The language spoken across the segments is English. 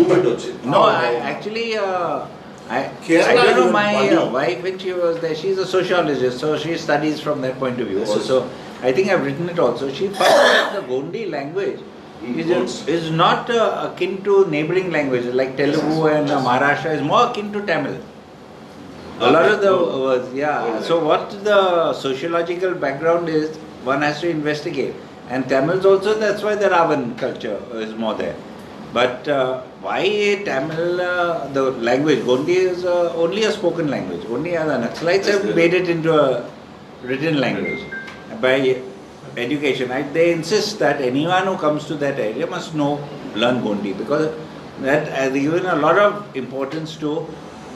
movement వచ్చింది. No, I don't know, my wife, when she was there, she's a sociologist, so she studies from that point of view. Yes, Also, I think I've written it also. She found that the Gondi language is not akin to neighboring languages like Telugu and Maharashtra, is more akin to Tamil. A lot of the words, yeah. So what the sociological background is, one has to investigate. And Tamils also, that's why the Ravan culture is more there. But why Tamil, the language, Gondi is only a spoken language. Only the Naxalites have made it into a written language by education. They insist that anyone who comes to that area must learn Gondi, because that has given a lot of importance to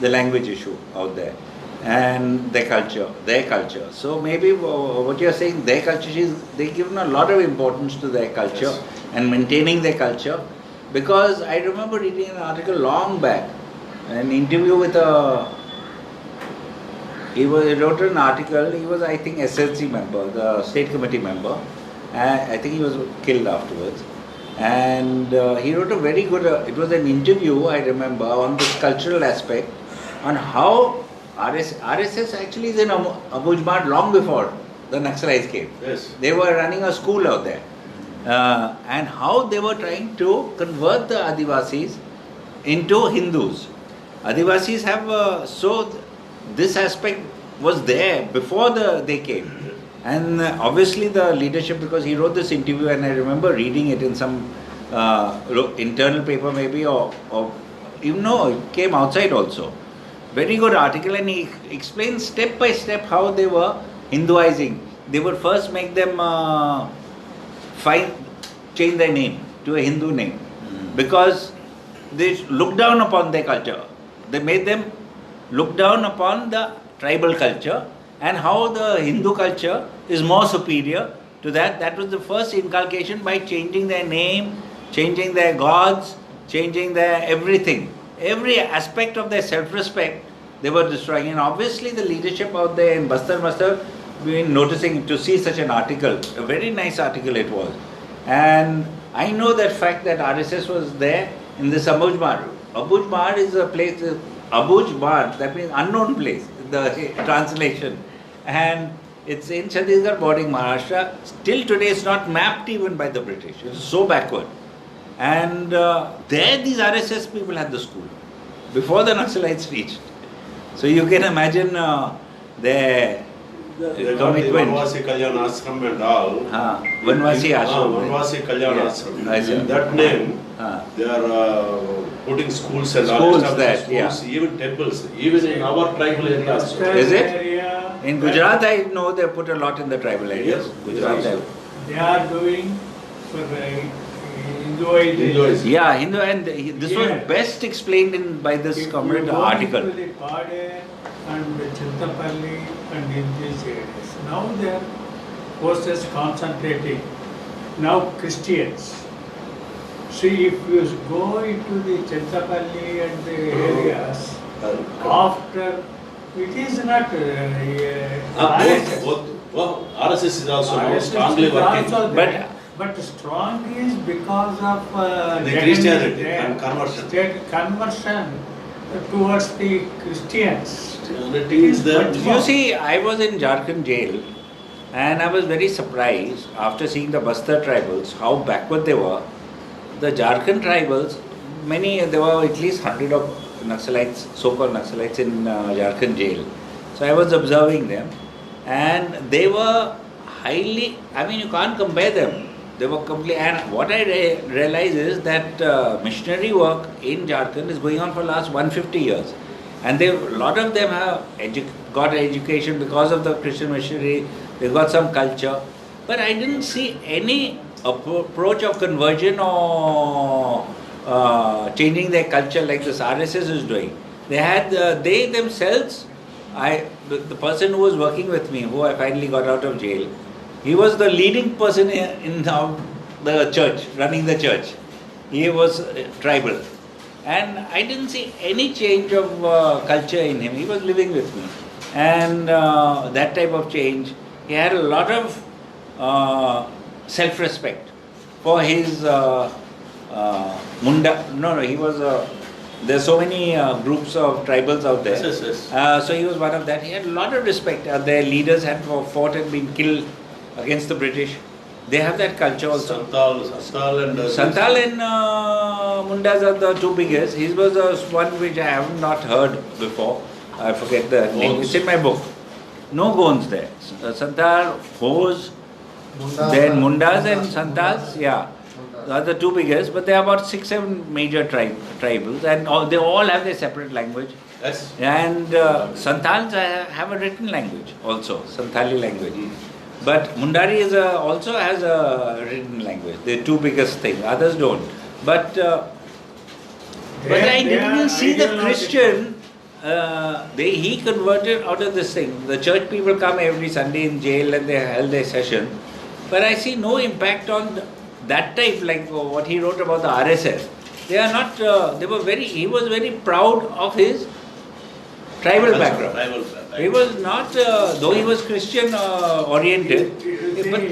the language issue out there and their culture. So maybe what you are saying, their culture, they've given a lot of importance to their culture and maintaining their culture. Because I remember reading an article long back, an interview with he wrote an article. He was, I think, SLC member, the state committee member. I think he was killed afterwards. And he wrote a very good, it was an interview, I remember, on this cultural aspect, on how RSS actually is in Abujmad long before the Naxalites came. Yes. They were running a school out there. And how they were trying to convert the Adivasis into Hindus. Adivasis have, so this aspect was there before they came. And obviously the leadership, because he wrote this interview and I remember reading it in some internal paper maybe, or even no, it came outside also. Very good article, and he explains step by step how they were Hinduizing. They would first make them change their name to a Hindu name, because they looked down upon their culture. They made them look down upon the tribal culture and how the Hindu culture is more superior to that. That was the first inculcation, by changing their name, changing their gods, changing their everything. Every aspect of their self-respect they were destroying. And obviously the leadership out there in Bastar must have been noticing to see such an article. A very nice article it was. And I know that fact that RSS was there in this Abujmad. Abujmad is a place, Abujmad, that means unknown place, the translation. And it's in Chhattisgarh bordering Maharashtra. Till today it's not mapped even by the British. It's so backward. And there these RSS people had the school before the Naxalites reached. So you can imagine their commitment. Vanvasi Kalyan Ashram and all. Vanvasi Ashram. Vanvasi Kalyan Ashram. Yes. In that name, they are putting schools and schools all that, schools, even temples, even in our tribal areas. Is it? In Gujarat, I know they put a lot in the tribal areas. Yes. Gujarat, they are doing for Hinduism. yeah, Hindu, and this was best explained by this comrade article. To the Pade and Chintapalli and in these areas. Now their forces concentrating. Now Christians. See, if you go into the Chintapalli and the areas, after it is not RSS. RSS is also RSS strongly is working. also there, but strong is because of The Christianity and conversion. Conversion towards the Christians. Christianity is there. You see, I was in Jharkhand jail, and I was very surprised after seeing the Bastar tribals, how backward they were. The Jharkhand tribals, there were at least 100 of Naxalites, so-called Naxalites in Jharkhand jail. So I was observing them, and they were highly, you can't compare them. They were completely, and what I realize is that missionary work in Jharkhand is going on for the last 150 years. And a lot of them have got education because of the Christian missionary, they got some culture. But I didn't see any approach of conversion or changing their culture like this RSS is doing. They themselves, the person who was working with me, who I finally got out of jail, he was the leading person in the church, running the church. He was tribal. And I didn't see any change of culture in him. He was living with me. And that type of change, he had a lot of self-respect for his Munda. No, he was. There's so many groups of tribals out there. Yes, yes. So he was one of that. He had a lot of respect. Their leaders had fought and been killed against the British. They have that culture also. Santal Santal and Mundas are the two biggest. His was one which I have not heard before. I forget the name. It's in my book. No Gonds there. Santal, Hos, then Mundas and Santals, yeah. Are the two biggest, but there are about 6-7 major tribals, and they all have their separate language. Yes. And Santals have a written language also, Santali language. But Mundari also has a written language. The two biggest thing. Others don't. But I didn't see the Christian. He converted out of this thing. The church people come every Sunday in jail and they held their session. But I see no impact on that type, like what he wrote about the RSS. They are not. He was very proud of his tribal background. He was not, though he was Christian oriented, but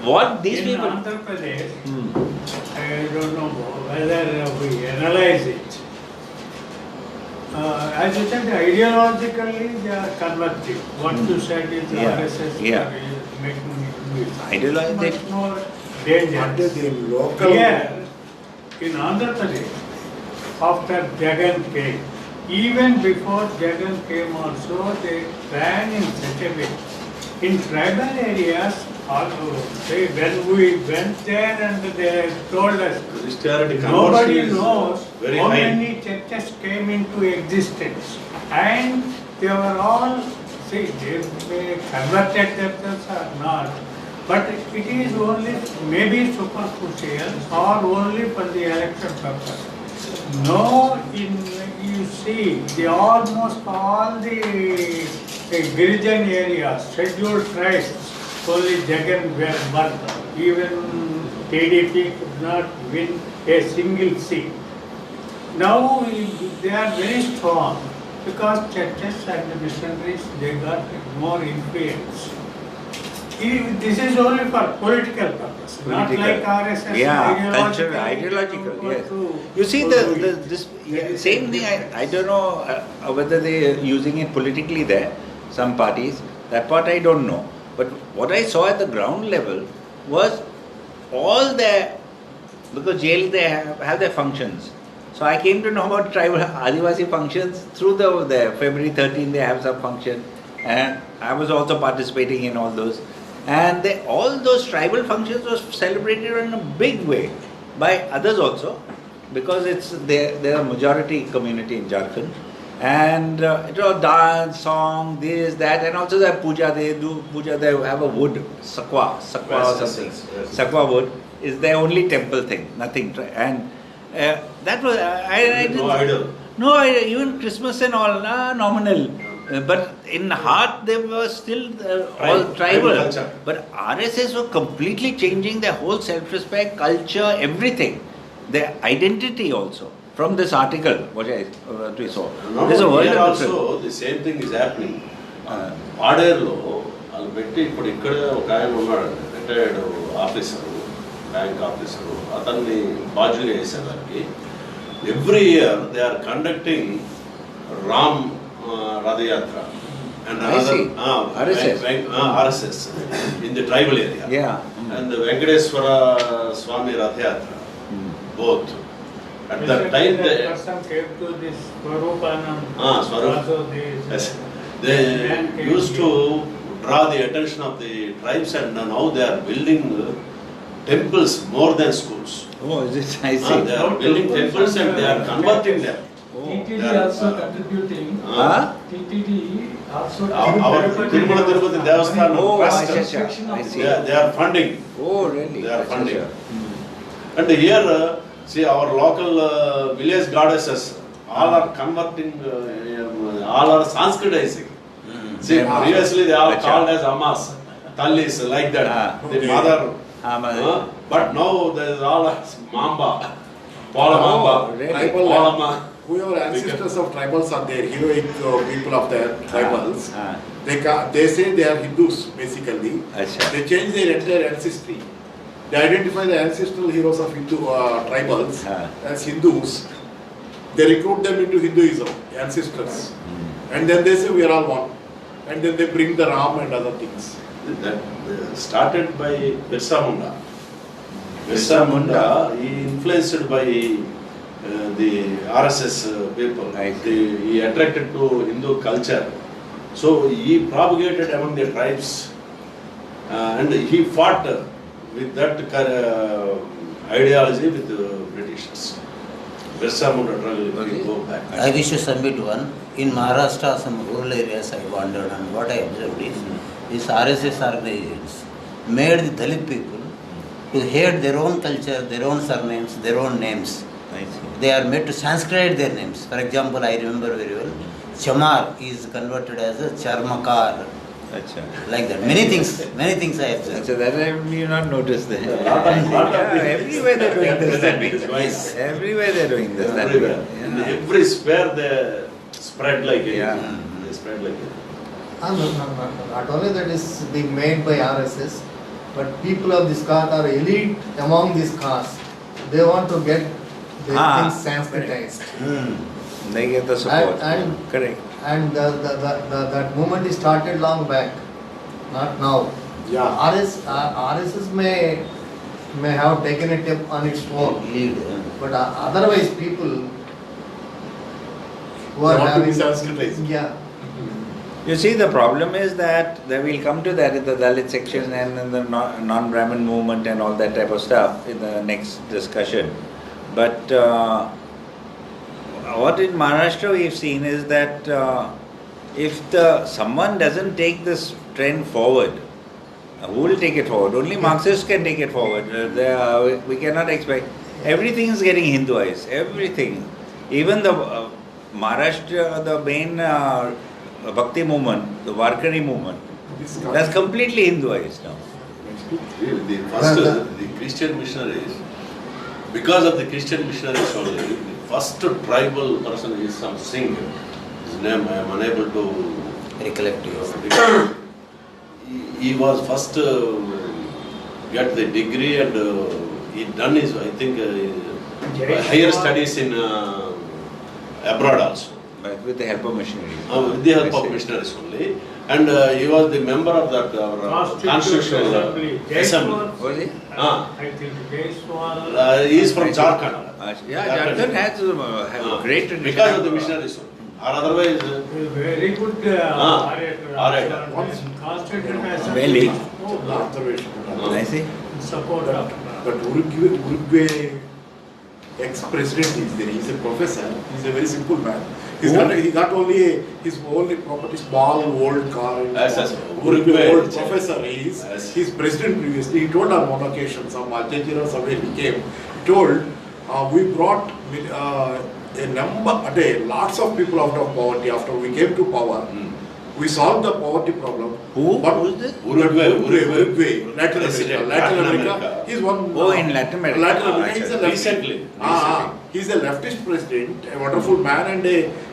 what these in people. Andhra Pradesh, I don't know whether we analyze it. As you said, ideologically they are converting. What you said is RSS making it Ideology. much more dangerous. Here, in Andhra Pradesh, after Jagan came, even before Jagan came also, they ran in such a way. In tribal areas, when we went there and they told us, nobody knows how many churches came into existence. And they were all, they may converted themselves or not, but it is only maybe superficial or only for the election purpose. No, you see, almost all the Girijan areas, scheduled tribes, only Jagan were burnt. Even TDP could not win a single seat. Now they are very strong because churches and missionaries, they got more influence. This is only for political purpose, not like RSS. Yeah, cultural, ideological. Yes. You see, same thing. I don't know whether they are using it politically there. Some parties. That part I don't know. But what I saw at the ground level was all their, because jail they have their functions. So I came to know about tribal Adivasi functions through the February 13 they have some function, and I was also participating in all those. And all those tribal functions was celebrated in a big way by others also, because they're a majority community in Jharkhand. And it was dance, song, this, that, and also the puja. They do puja. They have a wood, sakwa or something. Sakwa wood is their only temple thing. Nothing. And that was I didn't. No idol. No idol. Even Christmas and all nominal. But in heart they were still all tribal. But RSS were completely changing their whole self-respect, culture, everything, their identity also. From this article, what we saw. There's a world here of also the same thing is happening. Paderlo, వాళ్ళు పెట్టి ఇప్పుడు ఇక్కడే ఒక ఆయన ఉన్నాడు, retired officer, bank officer, అతన్ని బాధ్యులుగా వేశారు దానికి. Every year they are conducting Ram Rathyatra and RSS in the tribal area. Yeah. And the Venkateswara Swami Rathayatra, both. At that time, that person came to this Swarupanam. Swarup. Yes. They used to draw the attention of the tribes, and now they are building temples more than schools. Oh, is it? I see. They are building temples and they are converting them. TTD also contributing. TTD also Our Tirumala Tirupati Devasthanam Trust, I see. they are funding. Oh, really? They are funding. And here, see, our local village goddesses, all are converting, all are Sanskritizing. See, previously they are called as Ammas, Tallis, like that, the mother. But now there is all as Mamba, Polamamba, really? Polama. Whoever ancestors of tribals are there, heroic people of their tribals, they say they are Hindus basically. Achha. They change their entire ancestry They identify the ancestral heroes of Hindu tribals as Hindus. They recruit them into Hinduism, ancestors. And then they say we are all one. And then they bring the Ram and other things. That started by Birsa Munda. Birsa Munda, he influenced by the RSS people. I see. He attracted to Hindu culture. So he propagated among the tribes and he fought with that ideology with the Britishers. Birsa Munda struggle, if you go back. I wish to submit one. In Maharashtra, some rural areas I wandered, and what I observed is these RSS organizations made the Dalit people to hate their own culture, their own surnames, their own names. I see. They are made to Sanskrit their names. For example, I remember very well, Chamar is converted as a Charmakar, Acha. like that. Many things I observed. So that I have not noticed that. Lot of Everywhere they're doing this. That means. Yes. Everywhere they're doing this. That Everywhere. means. In Yeah. every sphere they spread like it. Yeah. They spread like it. Not only that is being made by RSS, but people of this caste are elite among this caste. They want to get their Ah, things Sanskritized. They get the support. And- Correct. And that movement is started long back, not now. Yeah. RSS may have taken it up on its own, Lead. but otherwise people who They are want to be having, Sanskritized. yeah, You see, the problem is that we'll come to that in the Dalit section and in the non-Brahmin movement and all that type of stuff in the next discussion. But what in Maharashtra we've seen is that if someone doesn't take this trend forward, who will take it forward? Only Marxists can take it forward. We cannot expect. Everything is getting Hinduized. Everything. Even the Maharashtra, the main Bhakti movement, the Varkari movement, that's completely Hinduized now. The first, the Christian missionaries, because of the Christian missionaries only, the first tribal person is some Singh. His name I am unable to Recollect yours. He was first get the degree and he done his, I think, higher studies in abroad also. But with the help of missionaries. With the help I of see. missionaries only. And he was the member of that Constitutional Assembly. Was he? I think Jaiswal. He is from Jharkhand. Yeah, Jharkhand has a great tradition. Because of the missionaries. Or otherwise, Very good orator. orator. Constitutional Really? Observation. I see. Support of. But Uruguay ex-president is there. He's a professor. He's a very simple man. He got only his only property, small old car. Yes. Uruguay old Yes. professor is. Yes. He's president previously. He told on one occasion, some Al Jazeera somewhere he came. He told, we brought lots of people out of poverty after we came to power. We solved the poverty problem. Who? But Who is this? Uruguay, Latin President, America. Latin America. He's one. Oh, in Latin America. Latin America. He's a leftist. Recently. He's a leftist president, a wonderful man, and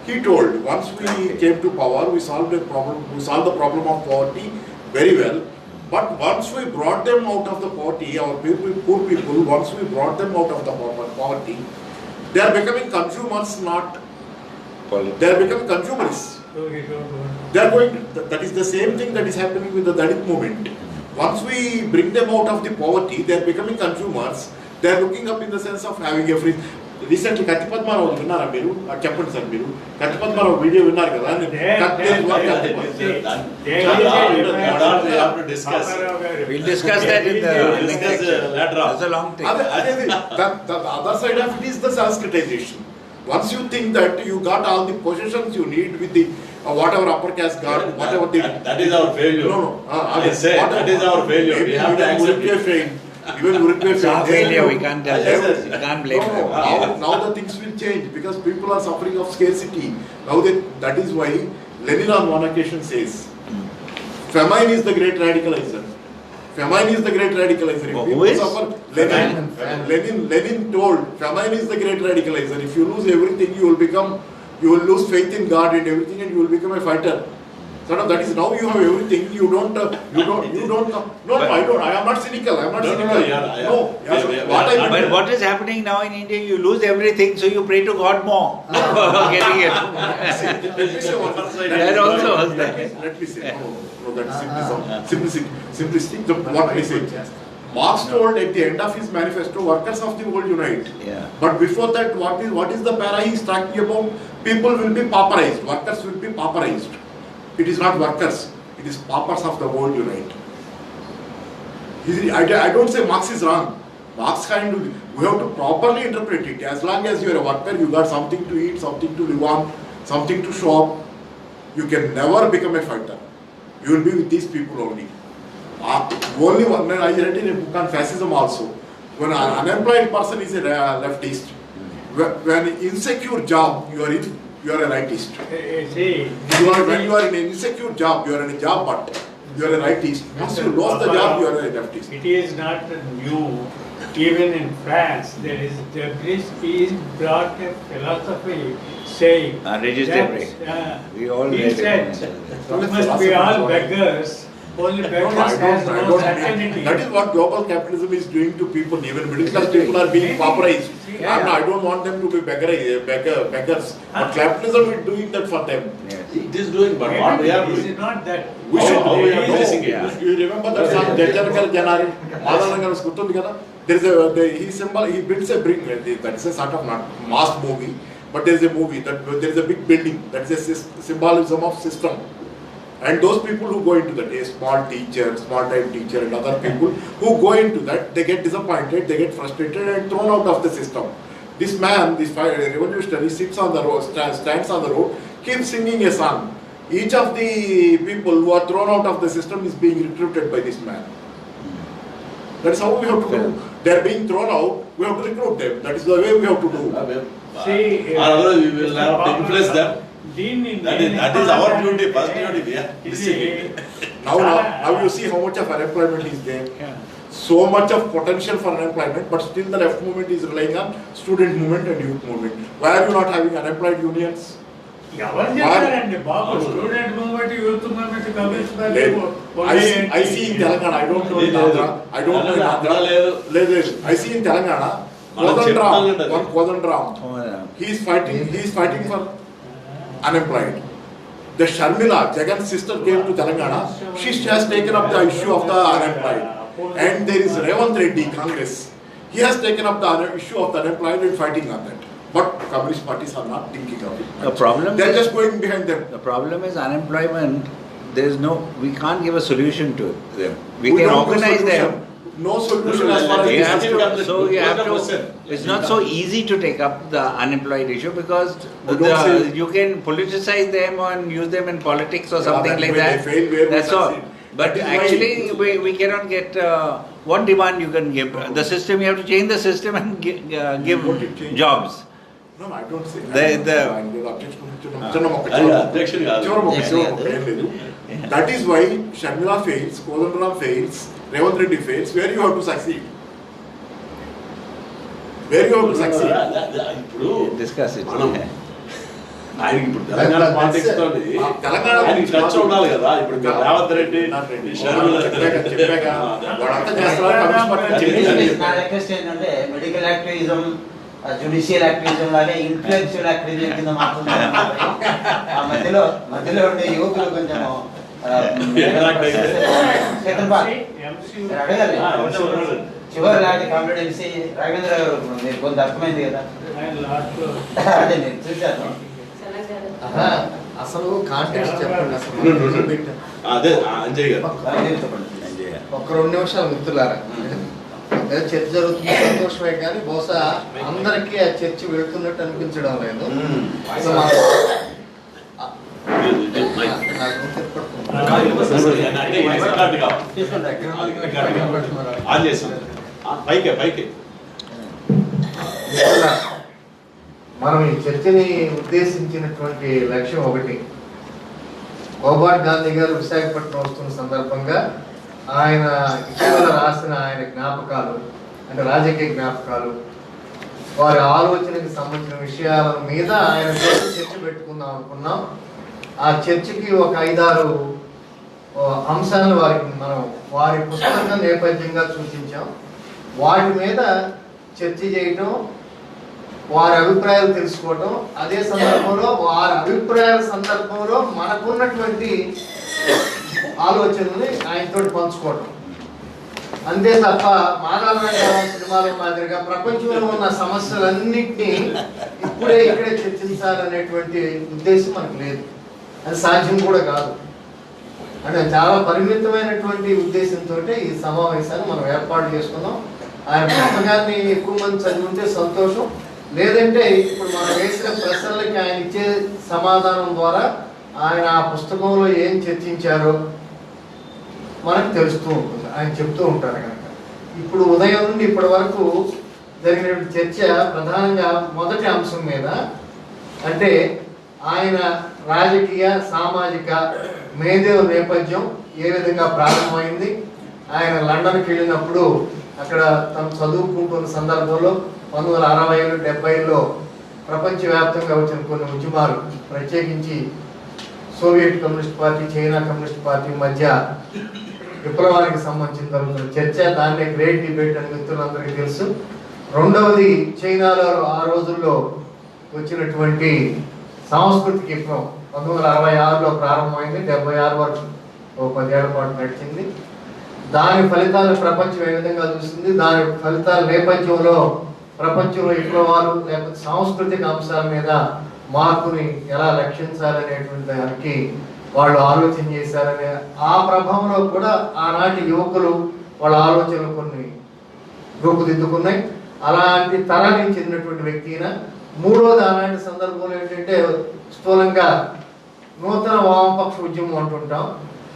he told once we came to power, we solved the problem. We solved the problem of poverty very well. But once we brought them out of the poverty, our people, poor people, once we brought them out of the poverty, they are becoming consumers, not. They are becoming consumers. So he don't want. They are going. That is the same thing that is happening with the Dalit movement. Once we bring them out of the poverty, they are becoming consumers. They are looking up in the sense of having a free. Recently, Katipadmarao విన్నారా మీరు? చెప్పండి sir మీరు. Katipadmarao video విన్నారు కదా? We have to discuss. We'll discuss that in the We'll next discuss section. later on. That's a long thing. The other side of it is the Sanskritization. Once you think that you got all the possessions you need with the whatever upper caste got, whatever the That is our failure. No. I say that is our failure. We have to accept it. Even Uruguay It's our failure, we can't tell Yes, them. yes. You can't blame them. Now the things will change because people are suffering of scarcity. Now that is why Lenin on one occasion says, famine is the great radicalizer. Famine is the great radicalizer. If Who people is? suffer, Famine. Lenin told, famine is the great radicalizer. If you lose everything, you will lose faith in God and everything, and you will become a fighter. So now that is now you have everything. You don't. No, I don't. I am not cynical. I am not No, cynical. yeah. No. Yeah, What I But mean. what is happening now in India, you lose everything, so you pray to God more for getting it. Let me say one thing. That also was there. Let me say. No, that is simplistic. What I say. Marx told at the end of his manifesto, workers of the world unite. Yeah. But before that, what is the para he is talking about? People will be pauperized. Workers will be pauperized. It is not workers. It is paupers of the world unite. I don't say Marx is wrong. Marx we have to properly interpret it. As long as you are a worker, you got something to eat, something to live on, something to shop. You can never become a fighter. You will be with these people only. Only one, I read in a book on fascism also. When an unemployed person is a leftist, when insecure job, you are a rightist. See, When you are in an insecure job, you are in a job but you are a rightist. Once you lost the job, you are a leftist. it is not new. Even in France, he brought a philosophy saying Regis that, Debray. We all he read said, it. we must be all beggars. Only beggars has no certainty. That is what global capitalism is doing to people. Even middle class people are being pauperized. I don't want them to be beggars. But capitalism is doing that for them. Yes. It is doing, but what we are It doing? is not that. We should How we are know. facing it? Yeah. You remember that song Jajangal Janari? Madhanangal Skutundi kada? There is he builds a brick. That is a sort of not mass movie, but there is a movie that there is a big building. That is a symbolism of system. And those people who go into that, a small teacher, small time teacher, and other people who go into that, they get disappointed, they get frustrated, and thrown out of the system. This man, this revolutionary, sits on the road, stands on the road, keeps singing a song. Each of the people who are thrown out of the system is being recruited by this man. That's how we have to do. They are being thrown out, we have to recruit them. That is the way we have to do. See, Or otherwise we will have to influence them. That is our duty, first duty. We are missing it. Now you see how much of unemployment is there. Yeah. So much of potential for unemployment, but still the left movement is relying on student movement and youth movement. Why are you not having unemployed unions? ఎవరు చెప్పారండి బాబు student movement youth movement commission I see in Telangana, I don't know in Andhra, I don't know in Andhra. I see in Telangana, Kodandram, he is fighting for unemployed. The Sharmila, Jagan's sister, came to Telangana, she has taken up the issue of the unemployed. And there is Revanth Reddy, Congress, he has taken up the issue of the unemployed and fighting on that. But communist parties are not thinking of it. The problem They are is- just going behind them. The problem is unemployment. We can't give a solution to them. We can don't organize give them. solution. No solution as far as You this have is concerned. to, it's not so easy to take up the unemployed issue because Oh, don't say- you can politicize them and use them in politics or Yeah, something that like way that. they fail where we That's all. succeed. But That is why- actually, we cannot get one demand you can give. The system, you have to change the system and give What it change? jobs. No, I don't say. That is why Sharmila fails, Kodandram fails, Revanth Reddy fails. Where you have to succeed? Where you have to succeed? ఇప్పుడు Discuss it. మనం ఆయన ఇప్పుడు Telangana politics తోటి తెలంగాణ ఆయన touch ఉండాలి కదా. ఇప్పుడు మీరు రేవంత్ రెడ్డి ఈ షర్మిల చెప్పాక వాడంతా చేస్తారా కమ్యూనిస్ట్ పార్టీ చేయాలి. నా రిక్వెస్ట్ ఏంటంటే మెడికల్ యాక్టివిజం జుడిషియల్ యాక్టివిజం లాగే ఇన్ఫ్లుయెన్షియల్ యాక్టివిజం కింద మాట్లాడుతున్నారు ఆ మధ్యలో ఉండే యువకులు కొంచెం చేతన్ పాల్ మీరు అడగాలి చివరి లాంటి కంప్లీట్ ఎంసీ రాఘవేంద్ర గారు మీరు కొంత అర్థమైంది కదా అదే నేను చూశాను అసలు కాంటెక్స్ట్ చెప్పండి అసలు అదే అంజయ్ గారు మీరు చెప్పండి ఒక 2 నిమిషాలు మిత్రులారా ఏదో చర్చ జరుగుతుంది సంతోషమే కానీ బహుశా అందరికీ ఆ చర్చ వెళ్తున్నట్టు అనిపించడం లేదు సో పైకే మనం ఈ చర్చని ఉద్దేశించినటువంటి లక్ష్యం ఒకటి. కోబాట్ గాంధీ గారు విశాఖపట్నం వస్తున్న సందర్భంగా ఆయన ఇటీవల రాసిన ఆయన జ్ఞాపకాలు, అంటే రాజకీయ జ్ఞాపకాలు, వారి ఆలోచనకి సంబంధించిన విషయాల మీద ఆయన చర్చ పెట్టుకుందాం అనుకున్నాం. ఆ చర్చికి ఒక 5-6 అంశాలను మనం వారి పుస్తక నేపథ్యంగా సూచించాం. వాటి మీద చర్చ చేయటం, వారి అభిప్రాయాలు తెలుసుకోవటం, అదే సందర్భంలో వారి అభిప్రాయాల సందర్భంలో మనకున్నటువంటి ఆలోచనల్ని ఆయనతో పంచుకోవటం. అంతే తప్ప మాధవరంగారావు సినిమాలో మాదిరిగా ప్రపంచంలో ఉన్న సమస్యలన్నింటినీ ఇక్కడే చర్చించాలనేటువంటి ఉద్దేశం మనకు లేదు. అది సాధ్యం కూడా కాదు. అంటే చాలా పరిమితమైనటువంటి ఉద్దేశంతో ఈ సమావేశాన్ని మనం ఏర్పాటు చేసుకున్నాం. ఆయన పుస్తకాన్ని ఎక్కువ మంది చదివితే సంతోషం, లేదంటే ఇప్పుడు మనం వేసిన ప్రశ్నలకి ఆయన ఇచ్చే సమాధానం ద్వారా ఆయన ఆ పుస్తకంలో ఏం చర్చించారో మనకు తెలుస్తూ ఉంటుంది. ఆయన చెప్తూ ఉంటారు కనుక ఇప్పుడు ఉదయం నుండి ఇప్పటి వరకు జరిగిన చర్చ ప్రధానంగా మొదటి అంశం మీద, అంటే ఆయన రాజకీయ సామాజిక మేధో నేపథ్యం ఏ విధంగా ప్రారంభమైంది. ఆయన లండన్కి వెళ్ళినప్పుడు అక్కడ తను చదువుకుంటున్న సందర్భంలో 1960లు 70ల్లో ప్రపంచవ్యాప్తంగా వచ్చిన కొన్ని ఉద్యమాలు, ప్రత్యేకించి Soviet communist party, China communist party మధ్య విప్లవానికి సంబంధించిన జరుగుతున్న చర్చ, దాన్నే గ్రేట్ డిబేట్ అని మిత్రులందరికీ తెలుసు. రెండవది చైనాలో ఆ రోజుల్లో వచ్చినటువంటి సాంస్కృతిక విప్లవం 1966లో ప్రారంభమైంది, 76 వరకు 10 ఏళ్ల పాటు నడిచింది. దాని ఫలితాలు ప్రపంచం ఏ విధంగా చూస్తుంది, దాని ఫలితాల నేపథ్యంలో ప్రపంచంలో విప్లవాలు లేకపోతే సాంస్కృతిక అంశాల మీద మార్పుని ఎలా రక్షించాలనేటువంటి దానికి వాళ్ళు ఆలోచన చేశారనే ఆ ప్రభావంలో కూడా ఆనాటి యువకులు వాళ్ళ ఆలోచనలు కొన్ని రూపుదిద్దుకున్నాయి. అలాంటి తరానికి చెందినటువంటి వ్యక్తిన. మూడోది అలాంటి సందర్భంలో ఏంటంటే స్థూలంగా నూతన వామపక్ష ఉద్యమం అంటుంటాం.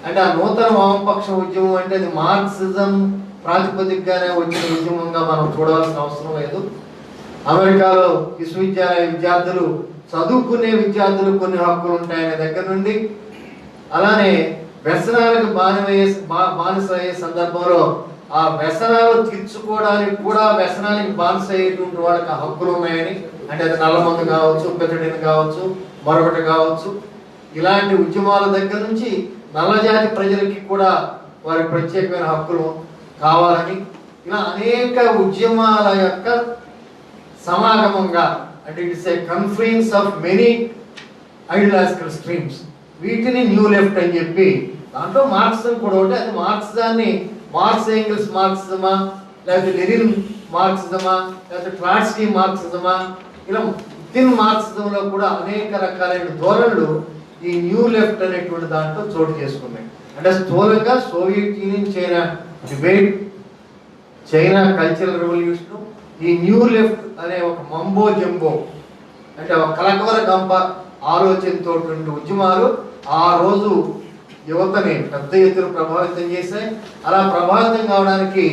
అంటే ఆ నూతన వామపక్ష ఉద్యమం అంటే అది మార్క్సిజం ప్రాతిపదికగానే వచ్చిన ఉద్యమంగా మనం చూడాల్సిన అవసరం లేదు. అమెరికాలో విశ్వవిద్యాలయ విద్యార్థులు, చదువుకునే విద్యార్థులు కొన్ని హక్కులు ఉంటాయనే దగ్గర నుండి, అలానే వ్యసనాలకు బానిస అయ్యే సందర్భంలో ఆ వ్యసనాలు తీర్చుకోవడానికి కూడా వ్యసనానికి బానిస అయ్యేటువంటి వాళ్ళకి హక్కులు ఉన్నాయని, అంటే అది నల్లమందు కావచ్చు, పెద్దడిని కావచ్చు, మరొకటి కావచ్చు, ఇలాంటి ఉద్యమాల దగ్గర నుంచి నల్లజాతి ప్రజలకి కూడా వారి ప్రత్యేకమైన హక్కులు కావాలని, ఇలా అనేక ఉద్యమాల యొక్క సమాగమంగా, అంటే it's a confluence of many ideological streams, వీటిని న్యూ లెఫ్ట్ అని చెప్పి, దాంట్లో మార్క్సిజం కూడా ఒకటి. అది మార్క్సిజాన్ని మార్క్స్ ఎంగిల్స్ మార్క్సిజమా, లేకపోతే లెనిన్ మార్క్సిజమా, లేకపోతే ట్రాట్స్కీ మార్క్సిజమా, ఇలా వితిన్ మార్క్సిజంలో కూడా అనేక రకాలైన ధోరణులు ఈ న్యూ లెఫ్ట్ అనేటువంటి దాంట్లో చోటు చేసుకున్నాయి. అంటే స్థూలంగా Soviet union China debate, China cultural revolution, ఈ న్యూ లెఫ్ట్ అనే ఒక మంబో జంబో, అంటే ఒక కలకవర గంప ఆలోచనతో ఉద్యమాలు ఆ రోజు యువతని పెద్ద ఎత్తున ప్రభావితం చేశాయి. అలా ప్రభావితం కావడానికి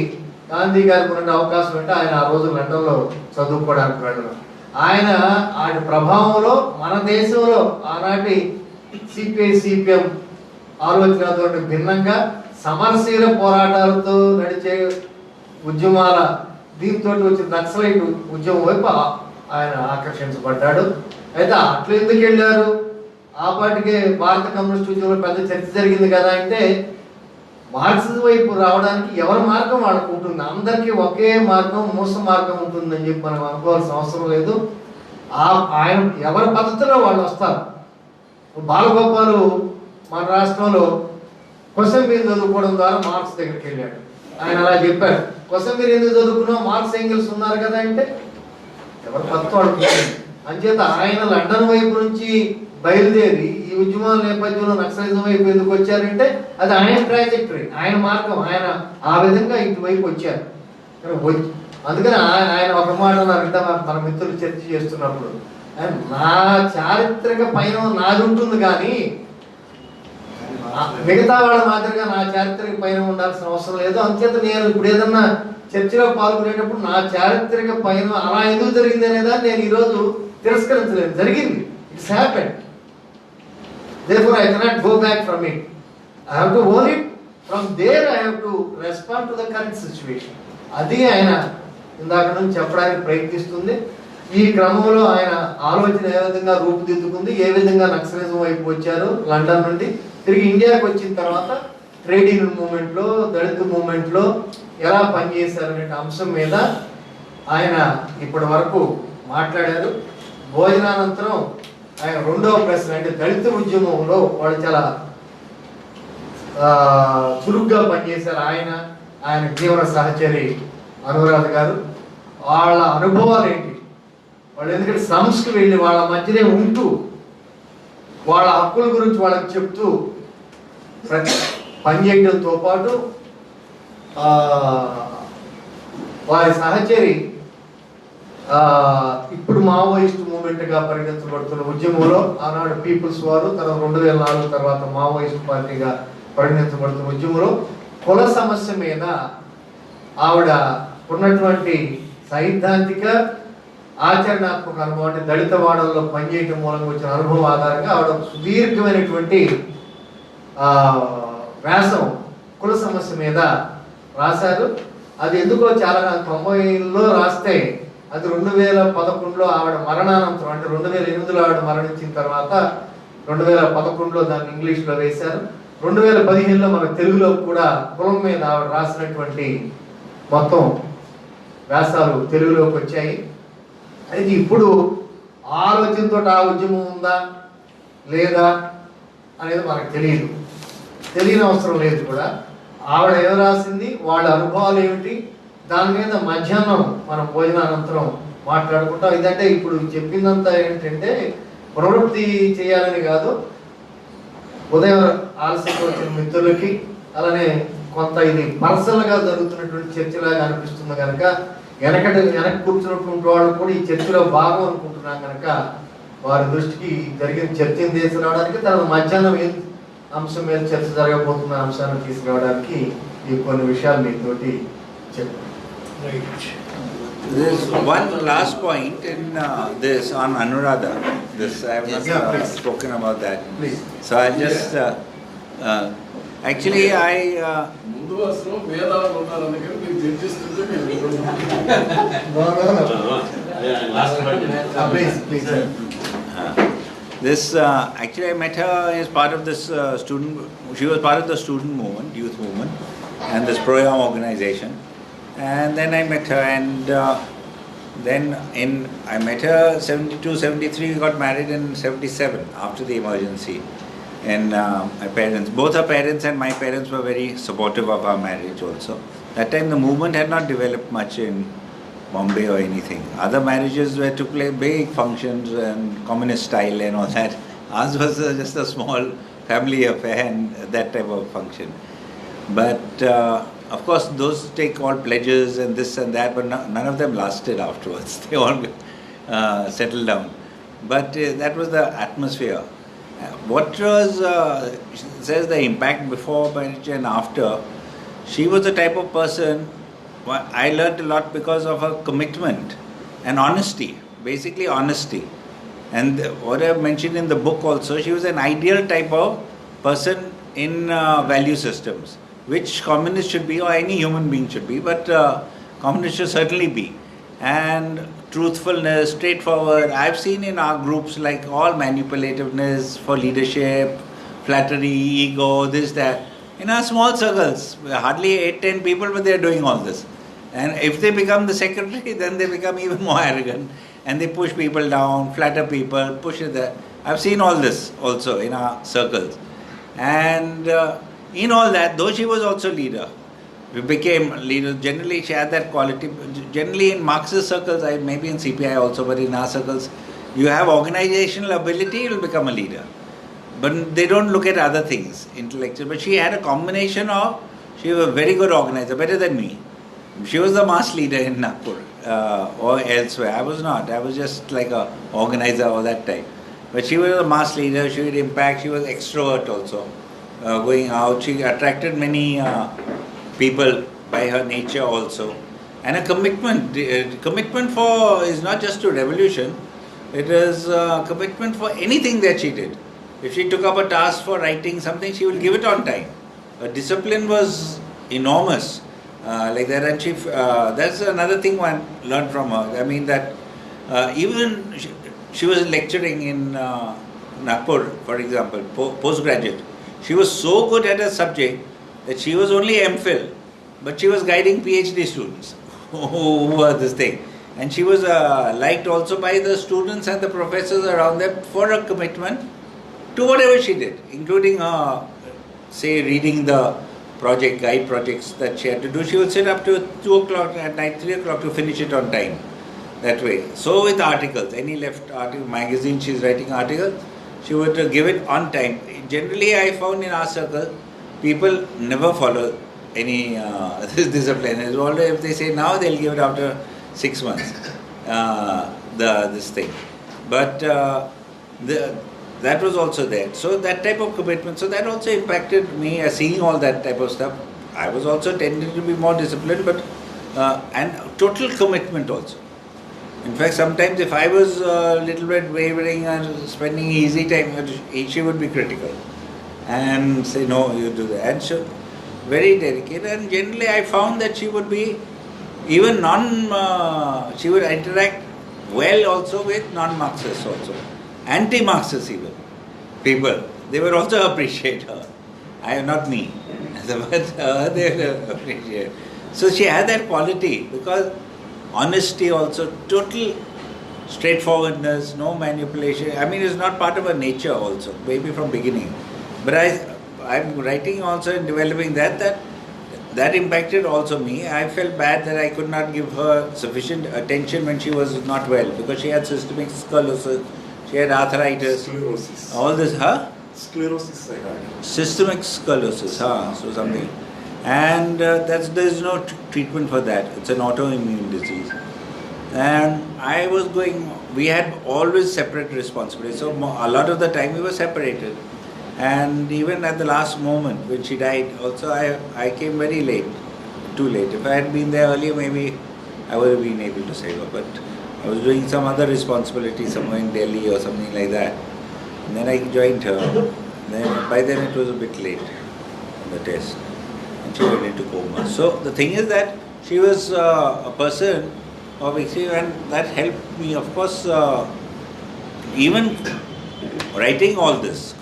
గాంధీ గారికి ఉన్న అవకాశం అంటే ఆయన ఆ రోజు లండన్లో చదువుకోవడానికి వెళ్ళడం. ఆయన ప్రభావంలో మన దేశంలో ఆనాటి సిపిఐ సిపిఎం ఆలోచనతో భిన్నంగా సమరశీల పోరాటాలతో నడిచే ఉద్యమాల దీంతో వచ్చిన నక్సలైట్ ఉద్యమం వైపు ఆయన ఆకర్షించబడ్డాడు. అయితే అట్లా ఎందుకు వెళ్ళారు? ఆ పాటికే భారత కమ్యూనిస్ట్ ఉద్యమంలో పెద్ద చర్చ జరిగింది కదా. అంటే మార్క్సిజం వైపు రావడానికి ఎవరి మార్గం వాళ్ళకు ఉంటుంది, అందరికీ ఒకే మార్గం, మూస మార్గం ఉంటుందని చెప్పి మనం అనుకోవాల్సిన అవసరం లేదు. ఆయన ఎవరి పద్ధతిలో వాళ్ళు వస్తారు. బాలగోపాలు మన రాష్ట్రంలో కొసంబీర్ చదువుకోవడం ద్వారా మార్క్స్ దగ్గరికి వెళ్ళాడు. ఆయన అలా చెప్పాడు, కొసంబీర్ ఎందుకు చదువుకున్నావు, మార్క్స్ ఎంగిల్స్ ఉన్నారు కదా అంటే ఎవరి పద్ధతి వాళ్ళు. అంచేత ఆయన లండన్ వైపు నుంచి బయలుదేరి ఈ ఉద్యమాల నేపథ్యంలో నక్సలిజం వైపు ఎందుకు వచ్చారంటే అది ఆయన ట్రాజెక్టరీ, ఆయన మార్గం, ఆయన ఆ విధంగా ఇటువైపు వచ్చారు. అందుకని ఆయన ఒక మాట అన్నారంటే మన మిత్రులు చర్చ చేస్తున్నప్పుడు, నా చారిత్రక పైన నాది ఉంటుంది కానీ మిగతా వాళ్ళ మాదిరిగా నా చారిత్రక పైన ఉండాల్సిన అవసరం లేదు. అంచేత నేను ఇప్పుడు ఏదన్నా చర్చలో పాల్గొనేటప్పుడు నా చారిత్రక పైన అలా ఎందుకు జరిగింది అనేదాన్ని నేను ఈరోజు తిరస్కరించలేదు. జరిగింది, it's happened. Therefore, I cannot go back from it. I have to own it. From there, I have to respond to the current situation. అది ఆయన ఇందాక నుంచి చెప్పడానికి ప్రయత్నిస్తుంది. ఈ క్రమంలో ఆయన ఆలోచన ఏ విధంగా రూపుదిద్దుకుంది, ఏ విధంగా నక్సలిజం వైపు వచ్చారు లండన్ నుండి, తిరిగి ఇండియాకి వచ్చిన తర్వాత ట్రేడ్ యూనియన్ మూవ్మెంట్లో, దళిత మూవ్మెంట్లో ఎలా పనిచేశారనే అంశం మీద ఆయన ఇప్పటి వరకు మాట్లాడారు. భోజనానంతరం ఆయన రెండవ ప్రశ్న, అంటే దళిత ఉద్యమంలో వాళ్ళు చాలా చురుగ్గా పనిచేశారు ఆయన జీవన సహచరి అనురాధ గారు. వాళ్ళ అనుభవాలు ఏంటి, వాళ్ళు ఎందుకంటే సంస్థకు వెళ్ళి వాళ్ళ మధ్యనే ఉంటూ వాళ్ళ హక్కుల గురించి వాళ్ళకి చెప్తూ పనిచేయడంతో పాటు వారి సహచరి ఇప్పుడు మావోయిస్ట్ మూవ్మెంట్గా పరిగణించబడుతున్న ఉద్యమంలో ఆనాడు పీపుల్స్ వారు, తర్వాత 2004 తర్వాత మావోయిస్ట్ పార్టీగా పరిగణించబడుతున్న ఉద్యమంలో కుల సమస్య మీద ఆవిడ ఉన్నటువంటి సైద్ధాంతిక ఆచరణాత్మక అనుభవం, అంటే దళిత వాడల్లో పనిచేయటం మూలంగా వచ్చిన అనుభవం ఆధారంగా ఆవిడ సుదీర్ఘమైనటువంటి వ్యాసం కుల సమస్య మీద రాశారు. అది ఎందుకో చాలా 90లో రాస్తే అది 2011లో ఆవిడ మరణానంతరం, అంటే 2008లో ఆవిడ మరణించిన తర్వాత 2011లో దాన్ని ఇంగ్లీష్లో వేశారు. 2015లో మన తెలుగులో కూడా కులం మీద ఆవిడ రాసినటువంటి మొత్తం వ్యాసాలు తెలుగులోకి వచ్చాయి. అయితే ఇప్పుడు ఆలోచనతో ఆ ఉద్యమం ఉందా లేదా అనేది మనకు తెలియని అవసరం లేదు కూడా. ఆవిడ ఏం రాసింది, వాళ్ళ అనుభవాలు ఏమిటి, దాని మీద మధ్యాహ్నం మనం భోజనానంతరం మాట్లాడుకుంటాం. ఇదంటే ఇప్పుడు చెప్పిందంతా ఏంటంటే ప్రవృత్తి చేయాలని కాదు, ఉదయం ఆలస్యంగా వచ్చిన మిత్రులకి అలానే కొంత ఇది పర్సనల్గా జరుగుతున్నటువంటి చర్చలాగా అనిపిస్తుంది కనుక వెనక కూర్చున్నటువంటి వాళ్ళు కూడా ఈ చర్చలో భాగం అనుకుంటున్నాం కనుక వారి దృష్టికి జరిగిన చర్చను తీసుకురావడానికి, తర్వాత మధ్యాహ్నం ఏం అంశం మీద చర్చ జరగబోతున్న అంశాన్ని తీసుకురావడానికి ఈ కొన్ని విషయాలు మీతోటి చెప్పాను. There's one last point in this on Anuradha. This I have not spoken about that. Please. So I'll just actually I ముందు వరుసలో వేదాలు ఉన్నారని కానీ మీరు చర్చిస్తుంటే మేము Please. This actually I met her as part of this student. She was part of the student movement, youth movement, and this Pro-Yam organization. And then I met her, and I met her 72, 73. We got married in 77 after the emergency. And my parents, both her parents and my parents were very supportive of our marriage also. That time the movement had not developed much in Bombay or anything. Other marriages were to play big functions and communist style and all that. Ours was just a small family affair and that type of function. But of course those take all pledges and this and that, but none of them lasted afterwards. They all settled down. But that was the atmosphere. What was says the impact before marriage and after, she was the type of person I learned a lot because of her commitment and honesty, basically honesty. And what I have mentioned in the book also, she was an ideal type of person in value systems, which communists should be or any human being should be, but communists should certainly be. And truthfulness, straightforward. I've seen in our groups like all manipulativeness for leadership, flattery, ego, this, that. In our small circles, hardly 8-10 people, but they're doing all this. And if they become the secretary, then they become even more arrogant and they push people down, flatter people, push it there. I've seen all this also in our circles. And in all that, though she was also leader, we became leaders. Generally, she had that quality. Generally, in Marxist circles, maybe in CPI also, but in our circles, you have organizational ability, you will become a leader. But they don't look at other things, intellectual. But she had a combination of, she was a very good organizer, better than me. She was the mass leader in Nagpur or elsewhere. I was not. I was just like a organizer all that time. But she was a mass leader. She had impact. She was extrovert also, going out. She attracted many people by her nature also. And a commitment for is not just to revolution. It is a commitment for anything that she did. If she took up a task for writing something, she will give it on time. Her discipline was enormous. Like that, and that's another thing one learned from her. I mean that Even she was lecturing in Nagpur, for example, postgraduate. She was so good at a subject that she was only MPhil, but she was guiding PhD students who were this thing. And she was liked also by the students and the professors around them for her commitment to whatever she did, including say reading the guide projects that she had to do. She would sit up to 2 o'clock at night, 3 o'clock to finish it on time. That way. So with articles, any left article, magazine she's writing articles, she would give it on time. Generally I found in our circle, people never follow any this discipline. It's always, if they say now, they'll give it after 6 months, this thing. But that was also there. So that type of commitment, so that also impacted me, seeing all that type of stuff. I was also tending to be more disciplined, but and total commitment also. In fact, sometimes if I was a little bit wavering and spending easy time, she would be critical and say, no, you do that. And so, very dedicated. And generally I found that she would be even she would interact well also with non-Marxists also. Anti-Marxists even. People. They would also appreciate her. Not me. But they would appreciate. So she had that quality because honesty also, total straightforwardness, no manipulation. I mean, it's not part of her nature also, maybe from beginning. But I'm writing also and developing that impacted also me. I felt bad that I could not give her sufficient attention when she was not well, because she had systemic sclerosis, she had arthritis, Sclerosis. all this, Sclerosis, I heard. Systemic sclerosis, so something. And there is no treatment for that. It's an autoimmune disease. And we had always separate responsibilities. So a lot of the time we were separated. And even at the last moment when she died, also I came very late, too late. If I had been there earlier, maybe I would have been able to save her. But I was doing some other responsibility somewhere in Delhi or something like that. And then I joined her. By then it was a bit late, the test. And she went into coma. So the thing is that she was a person of extreme, and that helped me, of course, even writing all this.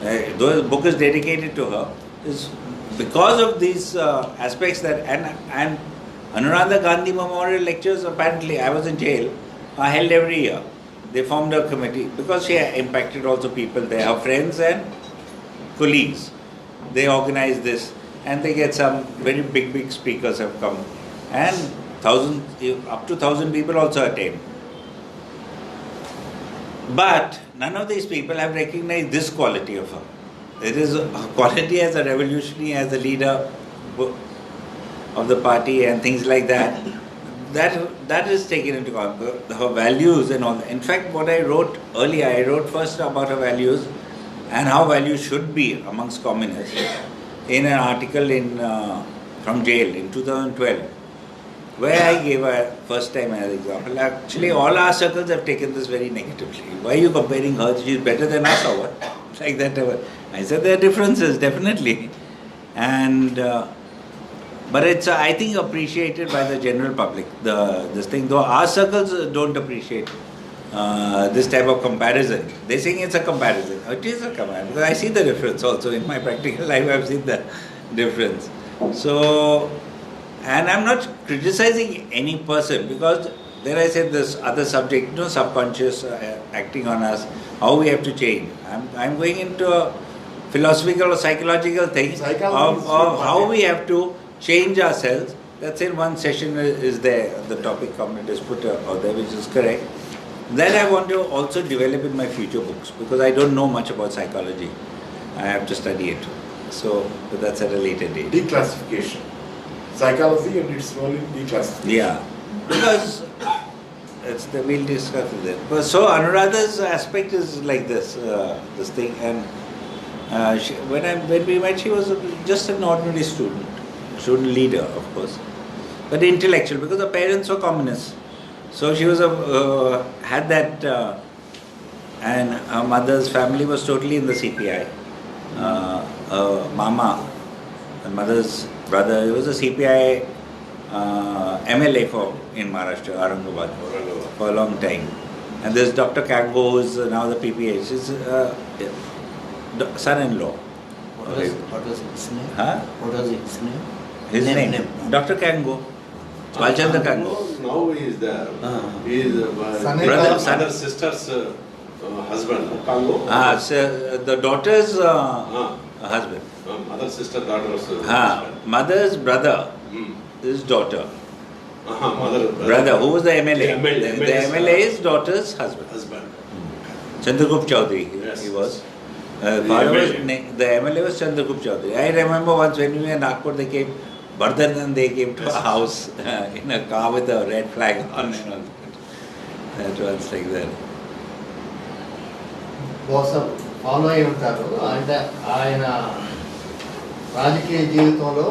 Though the book is dedicated to her, is because of these aspects that, and Anuradha Gandhi Memorial Lectures, apparently I was in jail, are held every year. They formed a committee because she impacted also people there, her friends and colleagues. They organized this and they get some very big speakers have come, and up to 1,000 people also attend. But none of these people have recognized this quality of her. It is a quality as a revolutionary, as a leader of the party and things like that. That is taken into account, her values and all. In fact, what I wrote earlier, I wrote first about her values and how values should be amongst communists in an article from jail in 2012, where I gave a first time as an example. Actually, all our circles have taken this very negatively. Why are you comparing her? She's better than us or what? Like that. I said there are differences, definitely. And but it's, I think, appreciated by the general public, this thing. Though our circles don't appreciate this type of comparison. They're saying it's a comparison. It is a comparison. Because I see the difference also. In my practical life, I've seen the difference. So, and I'm not criticizing any person, because then I said this other subject, subconscious acting on us, how we have to change. I'm going into a philosophical or psychological thing of how we have to change ourselves. That's in one session is there, the topic comment is put out there, which is correct. Then I want to also develop in my future books, because I don't know much about psychology. I have to study it. So, but that's at a later date. Declassification. Psychology and its role in declassification. Yeah, because we'll discuss it. But so Anuradha's aspect is like this, this thing, and when we met, she was just an ordinary student leader, of course, but intellectual, because her parents were communists. So she was had that, and her mother's family was totally in the CPI. Mama, her mother's brother, he was a CPI MLA in Maharashtra, Aurangabad, for a long time. And there's Dr. Kango, who's now the PPH. His son-in-law. What was his name? Huh? What was his name? His name? Dr. Kango. Balchandra Kango. Now he is there. He is Son-in-law. Brother, other sister's husband. Congo. So the daughter's husband. Mother, sister, daughter's husband. Mother's brother, Hmm. his daughter. Mother, Brother, who was the MLA? The MLA. The MLA's daughter's husband. husband. Chandragupt Chaudhary, Yes. he was. The Father was MLA. the MLA was Chandragupt Chaudhary. I remember once when we were in Nagpur, they came, Bardhan, they came to Yes. our house in a car with a red flag on and all. That was like that. బహుశా follow అయి ఉంటారు అంటే ఆయన రాజకీయ జీవితంలో